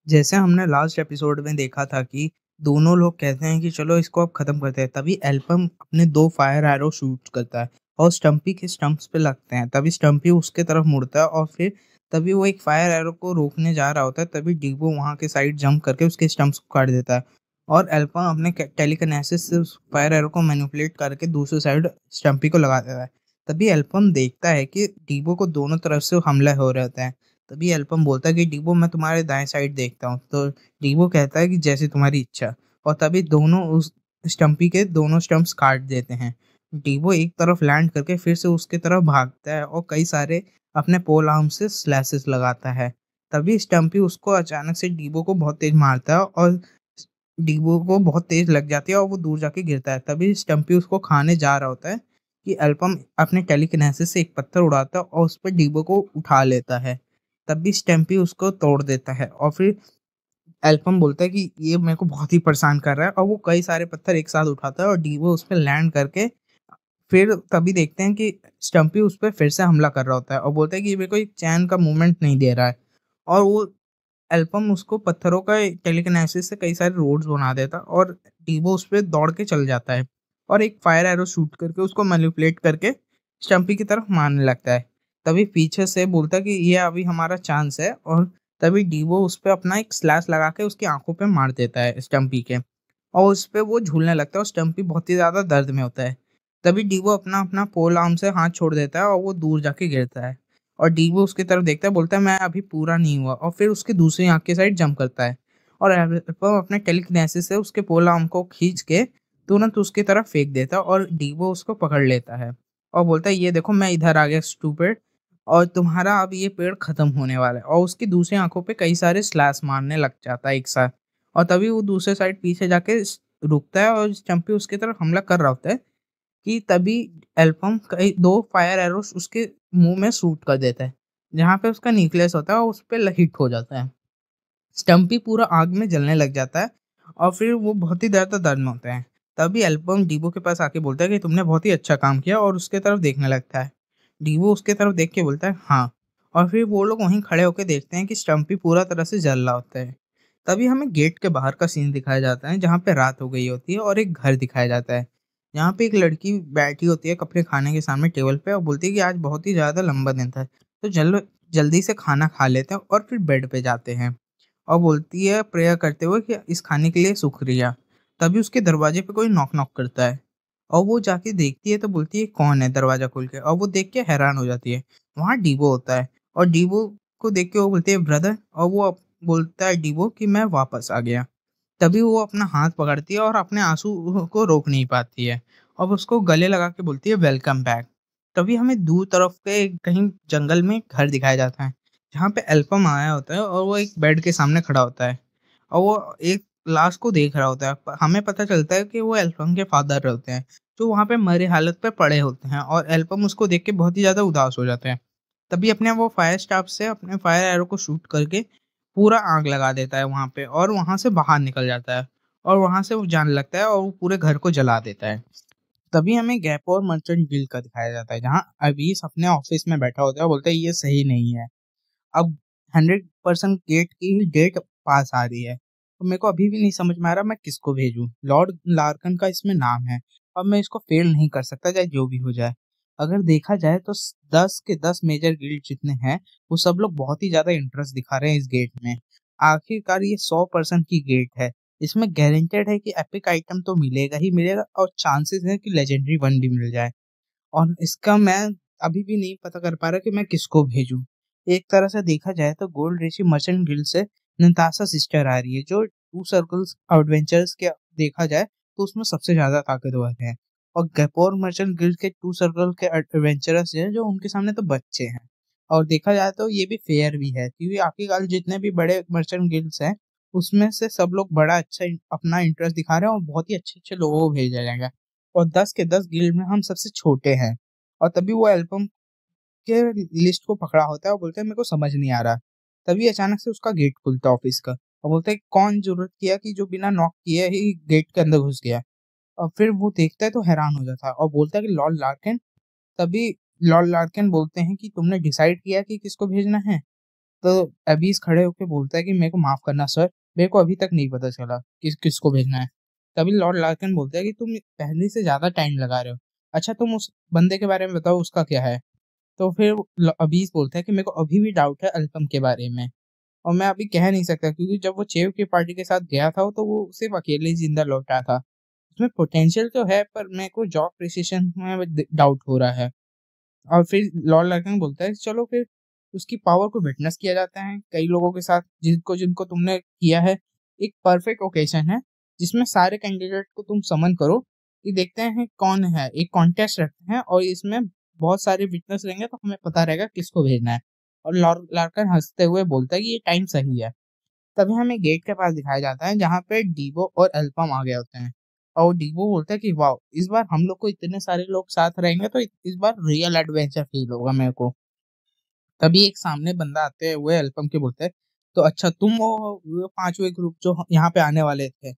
जैसे हमने last episode में देखा था कि दोनों लोग कहते हैं कि चलो इसको अब खत्म करते हैं, तभी एल्पम अपने 2 फायर एरो शूट करता है और स्टम्पी के स्टंप्स पे लगते हैं। तभी स्टम्पी उसके तरफ मुड़ता है और फिर तभी वो एक फायर एरो को रोकने जा रहा होता है, तभी डीबो वहाँ के साइड जंप करके उसके स्टंप्स को काट देता है और एल्पम अपने टेलीकिनेसिस से उस फायर एरो को मैनिपुलेट करके दूसरी साइड स्टम्पी को लगा देता है। तभी एल्पम देखता है कि डीबो को दोनों तरफ से हमला हो रहे होते हैं। तभी एल्पम बोलता है कि डीबो मैं तुम्हारे दाएं साइड देखता हूँ, तो डीबो कहता है कि जैसी तुम्हारी इच्छा। और तभी दोनों उस स्टम्पी के दोनों स्टंप्स काट देते हैं। डीबो एक तरफ लैंड करके फिर से उसके तरफ भागता है और कई सारे अपने पोल आर्म से स्लैसेस लगाता है। तभी स्टम्पी उसको अचानक से डीबो को बहुत तेज मारता है और डीबो को बहुत तेज लग जाती है और वो दूर जाके गिरता है। तभी स्टम्पी उसको खाने जा रहा होता है कि एल्पम अपने टेलीकिनेसिस से एक पत्थर उड़ाता है और उस पर डीबो को उठा लेता है। तब भी स्टैम्पी उसको तोड़ देता है और फिर एल्पम बोलता है कि ये मेरे को बहुत ही परेशान कर रहा है और वो कई सारे पत्थर एक साथ उठाता है और डीवो उस पे लैंड करके फिर तभी देखते हैं कि स्टम्पी उस पे फिर से हमला कर रहा होता है और बोलता है कि ये मेरे को एक चैन का मूवमेंट नहीं दे रहा है। और वो एल्पम उसको पत्थरों का टेलीकिनेसिस से कई सारे रोड्स बना देता और डीवो उस पे दौड़ के चल जाता है और एक फायर एरो शूट करके उसको मैनिपुलेट करके स्टम्पी की तरफ मारने लगता है। तभी पीछे से बोलता है कि ये अभी हमारा चांस है और तभी डीवो उस पे अपना एक स्लैश लगा के उसकी आंखों पे मार देता है स्टम्पी के और उस पे वो झूलने लगता है और स्टम्पी बहुत ही ज़्यादा दर्द में होता है। तभी डीवो अपना अपना पोल आर्म से हाथ छोड़ देता है और वो दूर जाके गिरता है और डीवो उसकी तरफ देखता है, बोलता है मैं अभी पूरा नहीं हुआ और फिर उसकी दूसरी आँख की साइड जंप करता है और एल्पम अपने टेलीकिनेसिस से उसके पोल आर्म को खींच के तुरंत उसकी तरफ फेंक देता है और डीवो उसको पकड़ लेता है और बोलता है ये देखो मैं इधर आ गया स्टूपिड और तुम्हारा अब ये पेड़ खत्म होने वाला है और उसकी दूसरी आंखों पे कई सारे स्लैश मारने लग जाता है एक साथ। और तभी वो दूसरे साइड पीछे जाके रुकता है और चंपी उसकी तरफ हमला कर रहा होता है कि तभी एल्पम कई 2 फायर एरोस उसके मुँह में शूट कर देता है, जहाँ पे उसका न्यूक्लियस होता है और उस पे हिट हो जाता है। स्टम्पी पूरा आग में जलने लग जाता है और फिर वो बहुत ही ज़्यादा दर्द में होता है। तभी एल्बम डीबो के पास आके बोलता है कि तुमने बहुत ही अच्छा काम किया और उसके तरफ देखने लगता है। डीबो उसके तरफ देख के बोलता है हाँ। और फिर वो लोग वहीं खड़े होकर देखते हैं कि स्टम्पी पूरा तरह से जल रहा होता है। तभी हमें गेट के बाहर का सीन दिखाया जाता है जहाँ पे रात हो गई होती है और एक घर दिखाया जाता है। जहाँ पे एक लड़की बैठी होती है अपने खाने के सामने टेबल पे और बोलती है कि आज बहुत ही ज़्यादा लंबा दिन था। तो जल्दी से खाना खा लेते हैं और फिर बेड पे जाते हैं। और बोलती है प्रेयर करते हुए कि इस खाने के लिए शुक्रिया। तभी उसके दरवाजे पे कोई नॉक नॉक करता है और वो जाके देखती है तो बोलती है कौन है दरवाजा खोल के, और वो देख के हैरान हो जाती है। वहाँ डीबो होता है और डीबो को देख के वो बोलती है ब्रदर, और वो बोलता है डीबो कि मैं वापस आ गया। तभी वो अपना हाथ पकड़ती है और अपने आंसू को रोक नहीं पाती है और उसको गले लगा के बोलती है वेलकम बैक। तभी हमें दूर तरफ के कहीं जंगल में एक घर दिखाया जाता है जहाँ पे एल्पम आया होता है और वो एक बेड के सामने खड़ा होता है और वो एक लाश को देख रहा होता है। हमें पता चलता है कि वो एल्पम के फादर होते हैं जो वहाँ पे मरे हालत पे पड़े होते हैं और एल्पम उसको देख के बहुत ही ज़्यादा उदास हो जाते हैं। तभी अपने वो फायर स्टाफ से अपने फायर एरो को शूट करके पूरा आग लगा देता है वहाँ पे और वहाँ से बाहर निकल जाता है और वहाँ से वो जाने लगता है और वो पूरे घर को जला देता है। तभी हमें गैप और मर्चेंट गिल्ड का दिखाया जाता है जहाँ अवीस अपने ऑफिस में बैठा होता है और बोलता है ये सही नहीं है। अब 100% गेट की डेट पास आ रही है तो मेरे को अभी भी नहीं समझ में आ रहा मैं किसको भेजूं। लॉर्ड लार्कन का इसमें नाम है और मैं इसको फेल नहीं कर सकता चाहे जो भी हो जाए। अगर देखा जाए तो 10 के 10 मेजर गिल्ड जितने हैं वो सब लोग बहुत ही ज्यादा इंटरेस्ट दिखा रहे हैं इस गेट में। आखिरकार ये 100% की गेट है। इसमें गारंटेड है कि एपिक आइटम तो मिलेगा ही मिलेगा और चांसेस है कि लेजेंडरी वन भी मिल जाए। और इसका मैं अभी भी नहीं पता कर पा रहा कि मैं किसको भेजूं। एक तरह से देखा जाए तो गोल्ड रेशी मर्चेंट गिल्ड से नताशा सिस्टर आ रही है जो टू सर्कल्स एडवेंचर्स के देखा जाए तो उसमें सबसे ज्यादा ताकतवर है। और गैपोर मर्चेंट गिल्ड के टू सर्कल के एडवेंचरर्स हैं जो उनके सामने तो बच्चे हैं। और देखा जाए तो ये भी फेयर भी है क्योंकि आखिरकार जितने भी बड़े मर्चेंट गिल्ड्स हैं उसमें से सब लोग बड़ा अच्छा अपना इंटरेस्ट दिखा रहे हैं और बहुत ही अच्छे अच्छे लोगों को भेजा जाएगा। और 10 के 10 गिल्ड में हम सबसे छोटे हैं। और तभी वो एल्बम के लिस्ट को पकड़ा होता है और बोलता है मेरे को समझ नहीं आ रहा। तभी अचानक से उसका गेट खुलता है ऑफिस का और बोलता है कौन जरूरत किया कि जो बिना नॉक किए ही गेट के अंदर घुस गया। और फिर वो देखता है तो हैरान हो जाता है और बोलता है कि लॉर्ड लार्किन। तभी लॉर्ड लार्किन बोलते हैं कि तुमने डिसाइड किया कि किसको भेजना है। तो अबीस खड़े होके बोलता है कि मेरे को माफ करना सर, मेरे को अभी तक नहीं पता चला किसको भेजना है। तभी लॉर्ड लार्कन बोलता है कि तुम पहले से ज्यादा टाइम लगा रहे हो। अच्छा तुम उस बंदे के बारे में बताओ, उसका क्या है। तो फिर अबीस बोलता है कि मेरे को अभी भी डाउट है अल्पम के बारे में, और मैं अभी कह नहीं सकता क्योंकि जब वो चेव की पार्टी के साथ गया था तो वो सिर्फ अकेले ही जिंदा लौटा था। उसमें पोटेंशियल तो है पर मेरे को जॉब प्रिसिशन में डाउट हो रहा है। और फिर लॉर्ड लार्कन बोलता है चलो फिर उसकी पावर को विटनेस किया जाता है कई लोगों के साथ, जिनको जिनको तुमने किया है। एक परफेक्ट ओकेजन है जिसमें सारे कैंडिडेट को तुम समन करो कि देखते हैं कौन है, एक कॉन्टेस्ट रखते हैं और इसमें बहुत सारे विटनेस रहेंगे तो हमें पता रहेगा किसको भेजना है। और लॉर्ड लार्कन हंसते हुए बोलता है कि ये टाइम सही है। तभी हमें गेट के पास दिखाया जाता है जहाँ पे डीबो और एल्पम आ गए होते हैं। और डीबो बोलता है कि वाह, इस बार हम लोग को इतने सारे लोग साथ रहेंगे तो इस बार रियल एडवेंचर फील होगा मेरे को। तभी एक सामने बंदा आते हुए एल्पम के बोलते हैं, तो अच्छा तुम वो पांचवे ग्रुप जो यहाँ पे आने वाले थे,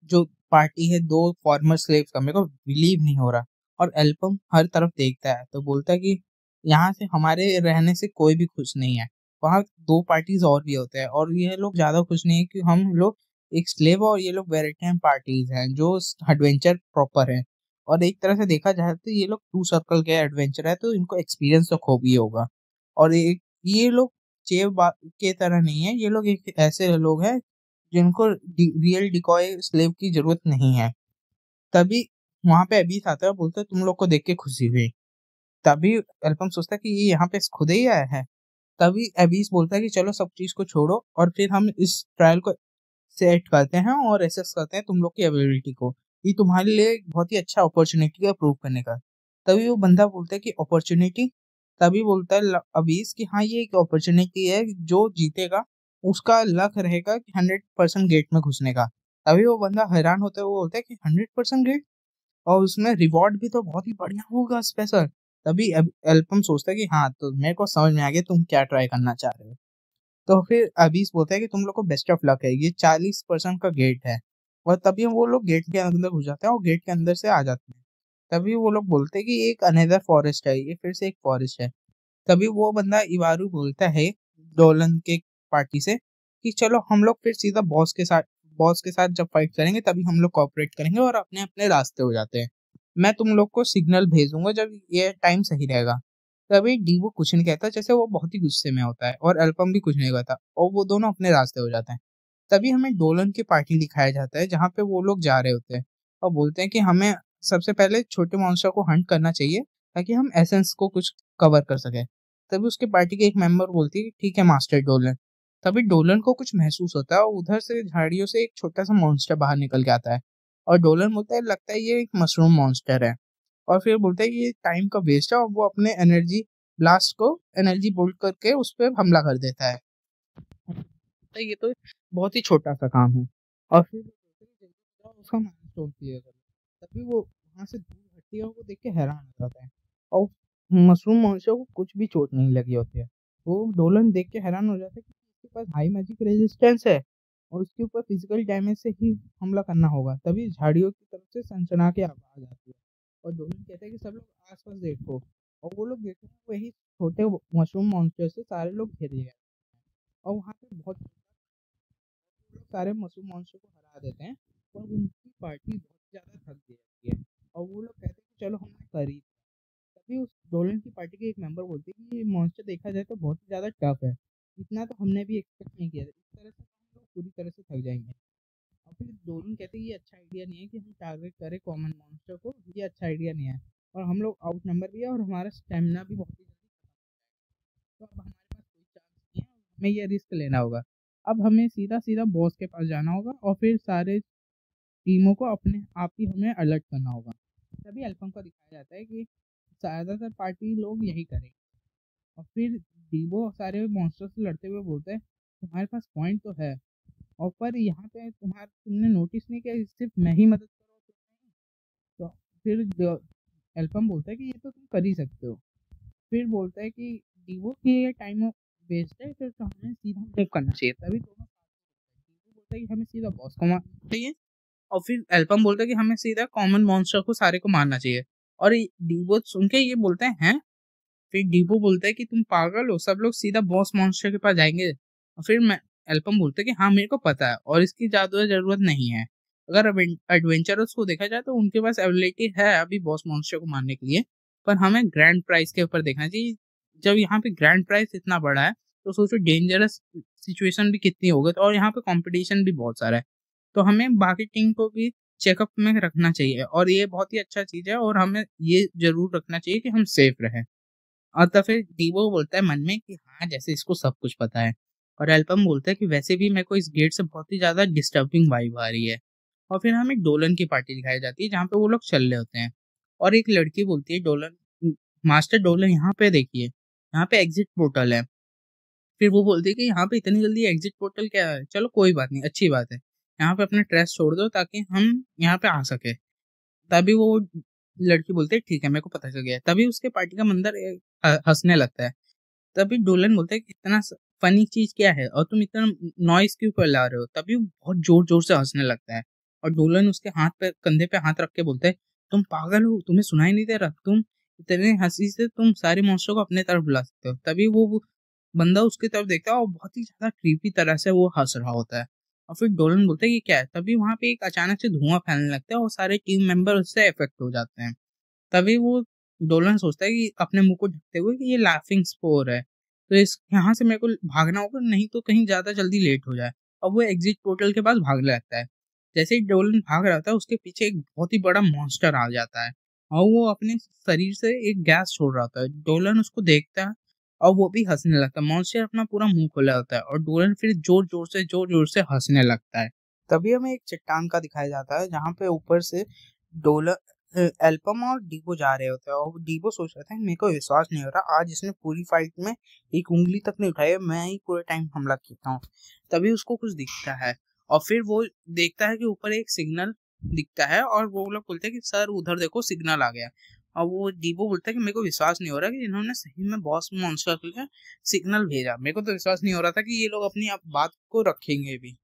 जो पार्टी है दो फॉर्मर स्लेव्स का, मेरे को बिलीव नहीं हो रहा। और एल्पम हर तरफ देखता है तो बोलता है कि यहाँ से हमारे रहने से कोई भी खुश नहीं है। वहाँ दो पार्टीज और भी होते हैं और ये लोग ज्यादा खुश नहीं है कि हम लोग एक स्लेव और ये लोग वेरिटेन पार्टीज हैं जो एडवेंचर प्रॉपर है। और एक तरह से देखा जाए तो ये लोग टू सर्कल के एडवेंचर है तो इनको एक्सपीरियंस तो खूब ही होगा। और एक ये लोग के तरह नहीं है, ये लोग एक ऐसे लोग हैं जिनको रियल डिकॉय स्लेव की जरूरत नहीं है। तभी वहां पे अबीस आता है और बोलता है तुम लोग को देख के खुशी हुई। तभी एल्पम सोचता है कि ये यहाँ पे खुद ही आया है। तभी अबीस बोलता है कि चलो सब चीज को छोड़ो और फिर हम इस ट्रायल को सेट करते हैं और एसेस करते हैं तुम लोग की एबिलिटी को। ये तुम्हारे लिए एक बहुत ही अच्छा अपॉर्चुनिटी है प्रूव करने का। तभी वो बंदा बोलता है कि अपॉर्चुनिटी। तभी बोलता है अबीस कि हाँ ये एक अपॉर्चुनिटी है, जो जीतेगा उसका लक रहेगा कि 100% गेट में घुसने का। तभी वो बंदा हैरान होते हुए बोलता है कि 100% गेट, और उसमें रिवॉर्ड भी तो बहुत ही बढ़िया होगा स्पेशल। तभी एल्पम सोचता है कि हाँ तो मेरे को समझ में आ गया तुम क्या ट्राई करना चाह रहे हो। तो फिर अबीस बोलता है कि तुम लोग को बेस्ट ऑफ लक है, ये 40% का गेट है। और तभी वो लोग गेट के अंदर घुस जाते हैं और गेट के अंदर से आ जाते हैं। तभी वो लोग बोलते हैं कि ये एक अनदर फॉरेस्ट है, ये फिर से एक फॉरेस्ट है। तभी वो बंदा इवारू बोलता है डोलन के पार्टी से कि चलो हम लोग फिर सीधा बॉस के साथ जब फाइट करेंगे तभी हम लोग कोऑपरेट करेंगे और अपने अपने रास्ते हो जाते हैं। मैं तुम लोग को सिग्नल भेजूंगा जब ये टाइम सही रहेगा। तभी डीवो कुछ नहीं कहता, जैसे वो बहुत ही गुस्से में होता है, और एल्पम भी कुछ नहीं कहता और वो दोनों अपने रास्ते हो जाते हैं। तभी हमें डोलन की पार्टी दिखाया जाता है जहाँ पे वो लोग जा रहे होते हैं और बोलते हैं कि हमें सबसे पहले छोटे मॉन्स्टर को हंट करना चाहिए ताकि हम एसेंस को कुछ कवर कर सके। तभी उसके पार्टी के एक मेंबर बोलती है कि ठीक है मास्टर डोलन। तभी डोलन को कुछ महसूस होता है और उधर से झाड़ियों से एक छोटा सा मॉन्स्टर बाहर निकल के आता है। और डोलन बोलता है लगता है ये एक मशरूम मॉन्स्टर है। और फिर बोलता है कि ये टाइम का वेस्ट है और वो अपने एनर्जी ब्लास्ट को एनर्जी बोल्ट करके उस पर हमला कर देता है। तो ये तो बहुत ही छोटा सा काम है। और फिर वो बोलता है कि जल्दी से जाओ उसका माइलस्टोन क्लियर करो। तभी वो वहां से दूर हटती है और वो देख के हैरान हो जाता है। और मशरूम मॉन्स्टर को कुछ भी चोट नहीं लगी होती है। वो डोलन देख के हैरान हो जाता है कि उसके पास हाई मैजिक रेजिस्टेंस है और उसके ऊपर फिजिकल डैमेज से ही हमला करना होगा। तभी झाड़ियों की तरफ से सनसना के आवाज आती है और डोलन कहता है कि सब लोग आसपास देखो। और वो लोग देखते हैं वही छोटे मशरूम मॉन्स्टर से सारे लोग घिरे गए और वहाँ पे बहुत लोग सारे मशरूम मॉन्स्टर को हरा देते हैं। और उनकी पार्टी बहुत ज़्यादा थक गई होती है और वो लोग कहते हैं कि चलो हमने कर ही। तभी उस डोलन की पार्टी के एक मेंबर बोलते हैं कि ये मॉन्स्टर देखा जाए तो बहुत ही ज़्यादा टफ है, इतना तो हमने भी एक्सपेक्ट नहीं किया था, इस तरह से तो हम लोग पूरी तरह से थक जाएंगे। और फिर डोलन कहते हैं ये अच्छा आइडिया नहीं है कि हम टारगेट करें कॉमन मॉन्स्टर को, ये अच्छा आइडिया नहीं है और हम लोग आउट नंबर भी है और हमारा स्टेमिना भी बहुत ही जल्दी खत्म हो जाएगा। तो अब हमारे पास कोई चांस नहीं है, हमें ये रिस्क लेना होगा। अब हमें सीधा सीधा बॉस के पास जाना होगा और फिर सारे टीमों को अपने आप ही हमें अलर्ट करना होगा। तभी अल्फम को दिखाया जाता है कि ज़्यादातर पार्टी लोग यही करेंगे। और फिर डीबो सारे मॉन्स्टर से लड़ते हुए बोलते हैं तुम्हारे पास पॉइंट तो है, और पर यहाँ पे तुमने नोटिस नहीं किया सिर्फ मैं ही मदद करो तो नहीं। तो फिर एल्फम बोलता है कि ये तो तुम कर ही सकते हो। फिर बोलता है कि डीवो की ये टाइम वेस्ट है तो हमें सीधा मूव करना चाहिए। तभी दोनों डीवो बोलता है कि हमें सीधा बॉस को मारना चाहिए और फिर एल्पम बोलता है कि हमें सीधा कॉमन मॉन्स्टर को सारे को मारना चाहिए। और डीवो सुन के ये बोलते हैं फिर डीबो बोलता है कि तुम पागल हो, सब लोग सीधा बॉस मॉन्स्टर के पास जाएंगे। और फिर मैं एल्पम बोलता है कि हाँ मेरे को पता है और इसकी ज़्यादा ज़रूरत नहीं है। अगर एडवेंचरर्स को देखा जाए तो उनके पास एबिलिटी है अभी बॉस मॉन्स्टर को मारने के लिए, पर हमें ग्रैंड प्राइज के ऊपर देखना चाहिए। जब यहाँ पे ग्रैंड प्राइज इतना बड़ा है तो सोचो डेंजरस सिचुएशन भी कितनी होगी, और यहाँ पे कंपटीशन भी बहुत सारा है, तो हमें बाकी टीम को भी चेकअप में रखना चाहिए, और ये बहुत ही अच्छा चीज़ है और हमें ये ज़रूर रखना चाहिए कि हम सेफ रहें। और तो फिर डीवो बोलता है मन में कि हाँ जैसे इसको सब कुछ पता है। और एल्पम बोलता है कि वैसे भी मेरे को इस गेट से बहुत ही ज़्यादा डिस्टर्बिंग वाइब आ रही है। और फिर हमें डोलन की पार्टी दिखाई जाती है जहाँ पे वो लोग चल रहे होते हैं। और एक लड़की बोलती है डोलन, मास्टर डोलन यहाँ पे देखिए, यहाँ पे एग्जिट पोर्टल है। फिर वो बोलती है कि यहाँ पे इतनी जल्दी एग्जिट पोर्टल क्या है, चलो कोई बात नहीं, अच्छी बात है, यहाँ पे अपना ट्रेस छोड़ दो ताकि हम यहाँ पे आ सके। तभी वो लड़की बोलती है ठीक है मेरे को पता चल गया। तभी उसके पार्टी का मंदिर हंसने लगता है। तभी डोलन बोलता है कि इतना फनी चीज क्या है और तुम इतना नॉइस क्यों फैला रहे हो। तभी वो बहुत जोर जोर से हंसने लगता है। और डोलन उसके हाथ पे, कंधे पे हाथ रख के बोलता है तुम पागल हो, तुम्हें सुनाई नहीं दे रहा, तुम इतने हंसी से तुम सारे मॉन्स्टर को अपने तरफ बुला सकते हो। तभी वो बंदा उसकी तरफ देखता है और बहुत ही ज्यादा क्रीपी तरह से वो हंस रहा होता है। और फिर डोलन बोलता है ये क्या है। तभी वहां पे एक अचानक से धुआं फैलने लगता है और सारे टीम मेंबर उससे इफेक्ट हो जाते हैं। तभी वो डोलन सोचता है कि अपने मुंह को ढकते हुए कि ये लाफिंग स्पोर है, तो इस यहाँ से मेरे को भागना होगा, नहीं तो कहीं ज्यादा जल्दी लेट हो जाए। और वो एग्जिट पोर्टल के पास भागने लगता है। जैसे ही डोलन भाग रहा था उसके पीछे एक बहुत ही बड़ा मॉन्स्टर आ जाता है और वो अपने शरीर से एक गैस छोड़ रहा होता है। डोलन उसको देखता है और वो भी हंसने लगता है। मॉन्स्टर अपना पूरा मुंह खोला होता है और डोलन फिर जोर जोर से हंसने लगता है। तभी हमें एक चट्टान का दिखाया जाता है जहाँ पे ऊपर से डोलन एल्पम और डीबो जा रहे होते हैं। और डीबो सोच रहा था मेरे को विश्वास नहीं हो रहा, आज इसने पूरी फाइट में एक उंगली तक नहीं उठाई, मैं ही पूरे टाइम हमला करता हूँ। तभी उसको कुछ दिखता है और फिर वो देखता है कि ऊपर एक सिग्नल दिखता है और वो लोग बोलते हैं कि सर उधर देखो सिग्नल आ गया। और वो डीबो बोलता है कि मेरे को विश्वास नहीं हो रहा कि इन्होंने सही में बॉस मॉन्स्टर के लिए सिग्नल भेजा। मेरे को तो विश्वास नहीं हो रहा था कि ये लोग अपनी बात को रखेंगे भी।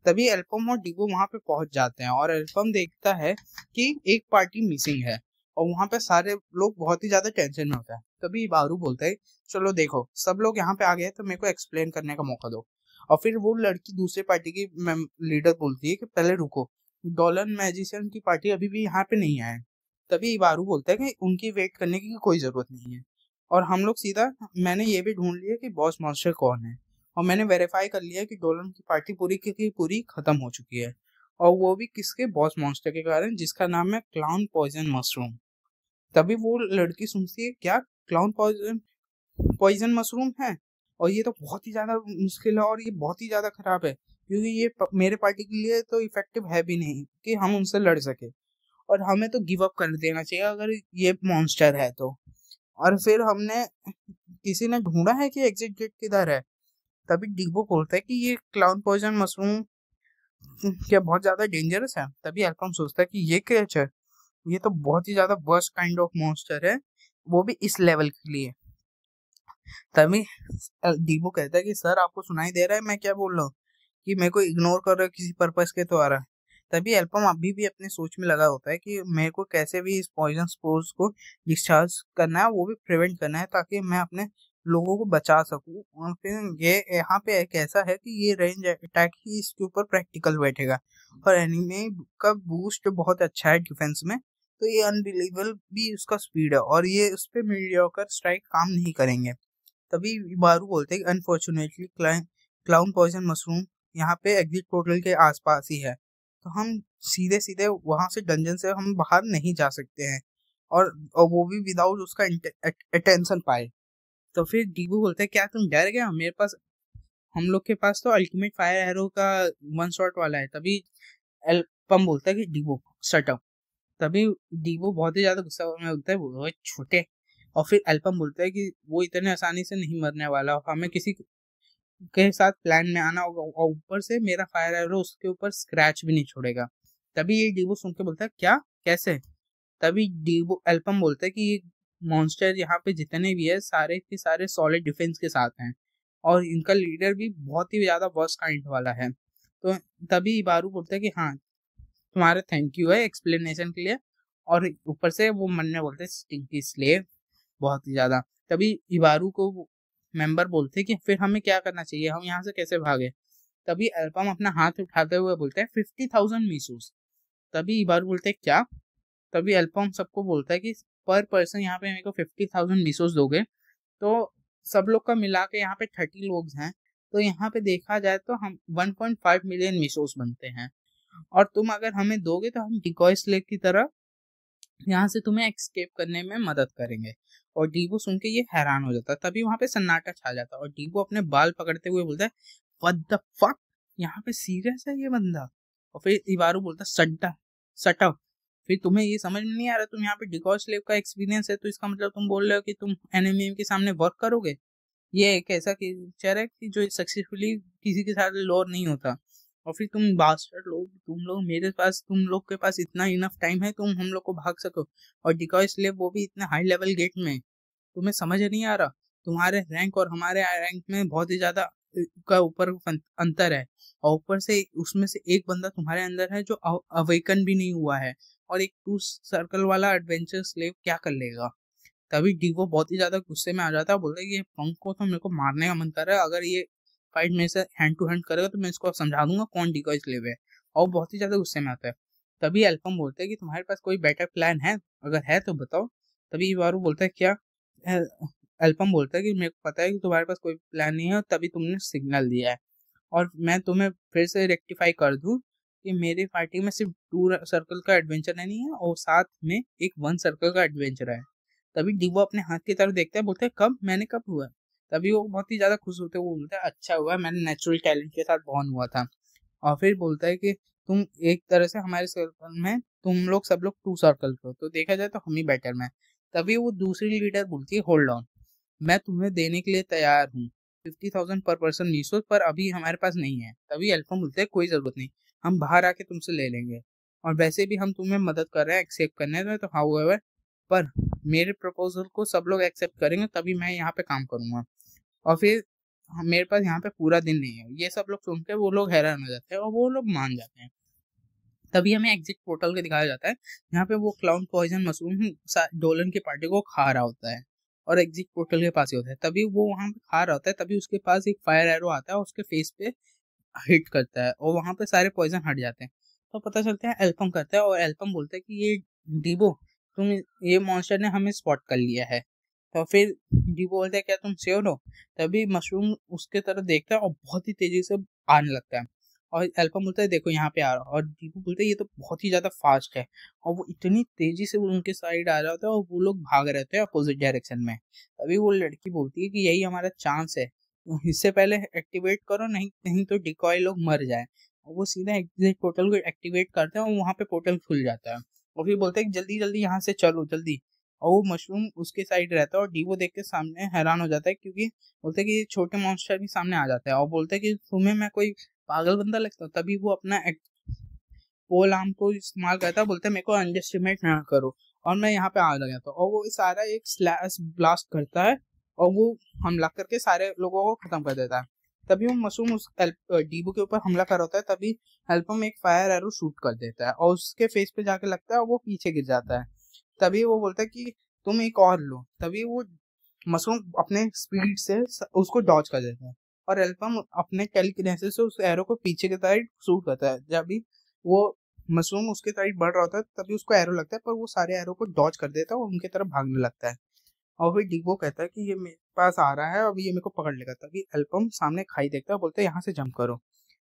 तभी एल्पम और डीबो वहां पे पहुंच जाते हैं और एल्पम देखता है कि एक पार्टी मिसिंग है और वहां पे सारे लोग बहुत ही ज्यादा टेंशन में होता है। तभी बारू बोलता है चलो देखो सब लोग यहाँ पे आ गए तो मेरे को एक्सप्लेन करने का मौका दो। और फिर वो लड़की दूसरे पार्टी की लीडर बोलती है कि पहले रुको, डॉलन मैजिशियन की पार्टी अभी भी यहाँ पे नहीं आए। तभी इबारू बोलता है कि उनकी वेट करने की कोई जरूरत नहीं है और हम लोग सीधा, मैंने ये भी ढूंढ लिया कि बॉस मॉन्स्टर कौन है और मैंने वेरीफाई कर लिया कि डोलन की पार्टी पूरी की पूरी खत्म हो चुकी है। और वो भी किसके, बॉस मॉन्स्टर के कारण, जिसका नाम है क्लाउन पॉइजन मशरूम। तभी वो लड़की सुनती है क्या, क्लाउन पॉइजन पॉइजन मशरूम है, और ये तो बहुत ही ज्यादा मुश्किल है और ये बहुत ही ज्यादा खराब है क्योंकि ये मेरे पार्टी के लिए तो इफेक्टिव है भी नहीं कि हम उनसे लड़ सके, और हमें तो गिव अप कर देना चाहिए अगर ये मॉन्स्टर है तो। और फिर हमने किसी ने ढूंढा है कि एग्जिट गेट किधर है। तभी डीबो बोलता है कि ये क्लाउन पॉइजन मशरूम क्या बहुत ज्यादा डेंजरस है। तभी एल्कम सोचता है कि ये क्रिएचर, ये तो बहुत ही ज्यादा वर्स्ट काइंड ऑफ मॉन्स्टर है, वो भी इस लेवल के लिए। तभी डीबो कहता है कि सर आपको सुनाई दे रहा है मैं क्या बोल रहा हूँ, कि मेरे को इग्नोर कर रहे हो किसी पर्पस के द्वारा। तभी एल्पम अभी भी अपने सोच में लगा होता है कि मेरे को कैसे भी इस पॉइजन स्पोर्स को डिस्चार्ज करना है, वो भी प्रिवेंट करना है ताकि मैं अपने लोगों को बचा सकूं। और फिर ये यहाँ पे एक ऐसा है कि ये रेंज अटैक ही इसके ऊपर प्रैक्टिकल बैठेगा और एनिमे का बूस्ट बहुत अच्छा है डिफेंस में, तो ये अनबिलीवेबल भी उसका स्पीड है और ये उस पर मीडियोकर स्ट्राइक काम नहीं करेंगे। तभी बारू बोलते हैं कि अनफॉर्चुनेटली क्लाउन पॉइजन मशरूम यहाँ पे एग्जिट पोर्टल के आसपास ही है, तो हम सीधे सीधे वहां से डंजन से हम बाहर नहीं जा सकते हैं, और वो भी विदाउट उसका अटेंशन पाए। तो फिर डीबू बोलते हैं क्या तुम डर गए, मेरे पास, हम लोग के पास तो अल्टीमेट फायर एरो का वन शॉट वाला है। तभी एल्पम बोलता है कि डीबो शट अप। तभी डीबो बहुत ही ज्यादा गुस्सा में बोलता है वो छोटे। और फिर एल्पम बोलता है कि वो इतने आसानी से नहीं मरने वाला, हमें किसी के साथ प्लान में आना होगा, और ऊपर से मेरा फायर एरो उसके ऊपर स्क्रैच भी नहीं छोड़ेगा। तभी ये डीबो सुन के बोलता है क्या, कैसे। तभी डीबो एल्पम बोलता है कि ये मॉन्स्टर यहाँ पे जितने भी है सारे के सारे सॉलिड डिफेंस के साथ हैं और इनका लीडर भी बहुत ही ज्यादा वर्स्ट काइंड वाला है। तो तभी इबारू बोलता है कि हाँ तुम्हारा थैंक यू है एक्सप्लेनेशन के लिए। और ऊपर से वो मन में बोलते हैं स्टिंकी स्लेव, बहुत ही ज्यादा। तभी इबारू को मेंबर बोलते कि फिर हमें क्या करना चाहिए, हम यहाँ से कैसे भागे। तभी एल्पम अपना हाथ उठाते हुए बोलते हैं 50,000 मीसूस। तभी इबारू बोलते हैं क्या। तभी एल्पम सबको बोलता है कि पर पर्सन यहाँ पे मेरे को 50,000 मीसूस दोगे तो सब लोग का मिला के यहाँ पे 30 लोग हैं, तो यहाँ पे देखा जाए तो हम 1.5 मिलियन मीसूस बनते हैं, और तुम अगर हमें दोगे तो हम डिकॉय स्लेव की तरह यहाँ से तुम्हें एस्केप करने में मदद करेंगे। और डीबो सुन के ये हैरान हो जाता है। तभी वहां पे सन्नाटा छा जाता है और डीबो अपने बाल पकड़ते हुए बोलता है व्हाट द फक, यहाँ पे सीरियस है ये बंदा। और फिर इबारू बोलता है सट्टा सटा। फिर तुम्हें ये समझ में नहीं आ रहा, तुम यहाँ पे डिकॉय स्लेव का एक्सपीरियंस है तो इसका मतलब तुम बोल रहे हो कि तुम एनिमी के सामने वर्क करोगे। ये एक ऐसा फीचर है कि जो सक्सेसफुली किसी के साथ लोर नहीं होता। और फिर तुम बास्टर्ड लोग, तुम लोग के पास इतना इनफ टाइम है तुम हम लोग को भाग सको, और डिकॉय स्लेव वो भी इतने हाई लेवल गेट में। तुम्हें समझ नहीं आ रहा, तुम्हारे रैंक और हमारे रैंक में बहुत ही ज्यादा का ऊपर अंतर है, और ऊपर से उसमें से एक बंदा तुम्हारे अंदर है जो अवेकन भी नहीं हुआ है, और एक टू सर्कल वाला एडवेंचर स्लेव क्या कर लेगा। तभी डीवो बहुत ही ज्यादा गुस्से में आ जाता है, बोलता है कि ये पंक को तो मेरे को मारने का मन कर रहा है, अगर ये फाइट मेरे से हैंड टू हैंड करेगा तो मैं इसको समझा दूंगा कौन डिकॉय स्लेव है। और बहुत ही ज्यादा गुस्से में आता है। तभी एल्फम बोलता है कि तुम्हारे पास कोई बेटर प्लान है, अगर है तो बताओ। तभी इवारू बोलता है क्या। एल्फम बोलता है कि मेरे को पता है कि तुम्हारे पास कोई प्लान नहीं है और तभी तुमने सिग्नल दिया है, और मैं तुम्हें फिर से रेक्टिफाई कर दूं कि मेरी पार्टी में सिर्फ 2 सर्कल का एडवेंचर नहीं है और साथ में एक 1 सर्कल का एडवेंचर है। तभी डीबो अपने हाथ की तरफ देखता है, बोलते है कब, मैंने कब हुआ। तभी वो बहुत ही ज्यादा खुश होते हुए बोलता है अच्छा हुआ, मैंने नेचुरल टैलेंट के साथ बॉर्न हुआ था। और फिर बोलता है कि तुम एक तरह से हमारे सर्कल में, तुम लोग सब लोग 2 सर्कल हो तो देखा जाए तो हम ही बेटर में। तभी वो दूसरी लीडर बोलती है होल्ड ऑन, मैं तुम्हें देने के लिए तैयार हूँ 50,000 पर पर्सन रिसोर्स, पर अभी हमारे पास नहीं है। तभी अल्फा बोलते हैं कोई जरूरत नहीं, हम बाहर आके तुमसे ले लेंगे, और वैसे भी हम तुम्हें मदद कर रहे हैं एक्सेप्ट करने में, तो हाउएवर पर मेरे प्रपोजल को सब लोग एक्सेप्ट करेंगे तभी मैं यहाँ पे काम करूंगा। और फिर मेरे पास यहाँ पे पूरा दिन नहीं है। ये सब लोग सुन के वो लोग हैरान हो जाते हैं और वो लोग मान जाते हैं। तभी हमें एग्जिट पोर्टल के दिखाया जाता है, यहाँ पे वो क्लाउन पॉइजन मशरूम डोलन की पार्टी को खा रहा होता है और एग्जिट पोर्टल के पास ही होता है। तभी वो वहां पे खा रहा होता है, तभी उसके पास एक फायर एरो आता है और उसके फेस पे हिट करता है और वहां पे सारे पॉइजन हट जाते हैं। तो पता चलता है एल्पम करता है, और एल्पम बोलता है कि ये डीबो, तुम, ये मॉन्स्टर ने हमें स्पॉट कर लिया है। तो फिर डीबो बोलता है क्या तुम श्योर हो। तभी मशरूम उसके तरफ देखता है और बहुत ही तेजी से आने लगता है, और एल्पम बोलता है देखो यहाँ पे आ रहा, और डीबो बोलता है ये तो बहुत ही ज्यादा फास्ट है, और वो इतनी तेजी से उनके साइड आ जाता है और वो लोग भाग रहते हैं अपोजिट डायरेक्शन में। तभी वो लड़की बोलती है कि यही हमारा चांस है, इससे पहले एक्टिवेट करो, नहीं नहीं तो डिकॉय लोग मर जाए। और वो सीधा एग्जिट पोर्टल को एक्टिवेट करते हैं और वहां पे पोर्टल खुल जाता है, और फिर बोलते हैं जल्दी जल्दी यहाँ से चलो जल्दी। और वो मशरूम उसके साइड रहता है और डीवो देख के सामने हैरान हो जाता है, क्योंकि बोलते हैं कि ये छोटे मॉन्स्टर भी सामने आ जाता है, और बोलते हैं कि तुम्हें मैं कोई पागल बंदा लगता हूँ। तभी वो अपना पोल आर्म को इस्तेमाल करता है, बोलते हैं मेरे को अंडर एस्टिमेट ना करो, और मैं यहाँ पे आ गया था, और वो सारा एक स्लैश ब्लास्ट करता है और वो हमला करके सारे लोगों को खत्म कर देता है। तभी वो मशरूम उस डीबो के ऊपर हमला कर होता है, तभी एल्पम एक फायर एरो शूट कर देता है और उसके फेस पे जाके लगता है और वो पीछे गिर जाता है। तभी वो बोलता है कि तुम एक और लो। तभी वो मशरूम अपने स्पीड से उसको डॉज कर देता है, और एल्पम अपने टेलीकिनेसिस से उस एरो को पीछे की साइड शूट करता है। जब भी वो मशरूम उसके साइड बढ़ रहा होता है तभी उसको एरो लगता है, पर वो सारे एरो को डॉज कर देता है और उनके तरफ भागने लगता है। और फिर डीबो कहता है कि ये मेरे पास आ रहा है, अभी ये मेरे को पकड़ लेगा। तभी एल्पम सामने खाई देखता है, बोलता है यहाँ से जंप करो।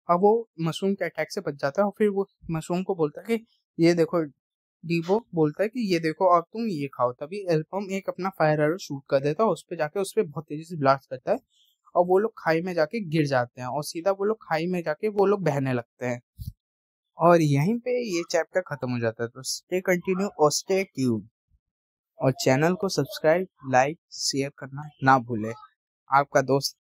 अब वो मशरूम के अटैक से बच जाता है, और फिर वो मशरूम को बोलता है कि ये देखो, डीबो बोलता है कि ये देखो अब तुम ये खाओ। तभी एल्पम एक अपना फायर एरो शूट कर देता है, उस पे जाके उस पे बहुत तेजी से ब्लास्ट करता है, और वो लोग खाई में जाके गिर जाते हैं, और सीधा वो लोग खाई में जाके वो लोग बहने लगते हैं। और यहीं पे ये चैप्टर खत्म हो जाता है। तो स्टे कंटिन्यू और स्टे ट्यून, और चैनल को सब्सक्राइब, लाइक, शेयर करना ना भूले। आपका दोस्त